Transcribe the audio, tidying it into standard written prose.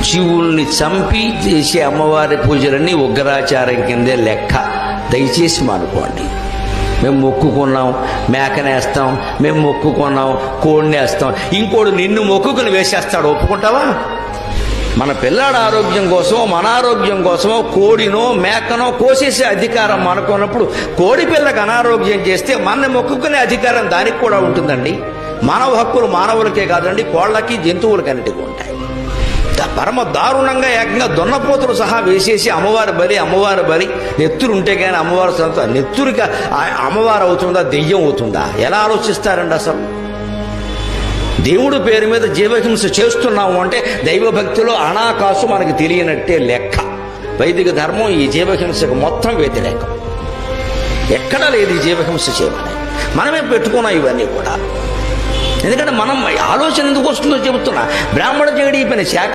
జీవుల్ని చంపి చేసే అమ్మవారి పూజలన్నీ ఉగ్రాచారం కిందే లెక్క. దయచేసి మానుకోండి. మేము మొక్కుకున్నాం మేకనేస్తాం, మేము మొక్కుకున్నాం కోడినేస్తాం, ఇంకోడు నిన్ను మొక్కుకుని వేసేస్తాడు, ఒప్పుకుంటావా? మన పిల్లాడు ఆరోగ్యం కోసమో మన ఆరోగ్యం కోసమో కోడినో మేకనో కోసేసే అధికారం మనకున్నప్పుడు కోడి పిల్లకి అనారోగ్యం చేస్తే మన మొక్కుకునే అధికారం దానికి కూడా ఉంటుందండి. మానవ హక్కులు మానవులకే కాదండి, కోళ్ళకి జంతువులకి అన్నిటికీ ఉంటాయి. పరమ దారుణంగా ఏకంగా దున్నపోతులు సహా వేసేసి అమ్మవారి బలి నెత్తురు ఉంటే కానీ అమ్మవారి సొంత నెత్తురిగా అమ్మవారు అవుతుందా దెయ్యం అవుతుందా? ఎలా ఆలోచిస్తారండి అసలు? దేవుడి పేరు మీద జీవహింస చేస్తున్నాము అంటే దైవభక్తిలో అనాకాసు మనకు తెలియనట్టే లెక్క. వైదిక ధర్మం ఈ జీవహింసకు మొత్తం వ్యతిరేకం. ఎక్కడా లేదు ఈ జీవహింస చేయమని. మనమే పెట్టుకున్నాం ఇవన్నీ కూడా. ఎందుకంటే మనం ఆలోచన ఎందుకు వస్తుందో చెబుతున్నా. బ్రాహ్మణ జగడీ పని శాఖ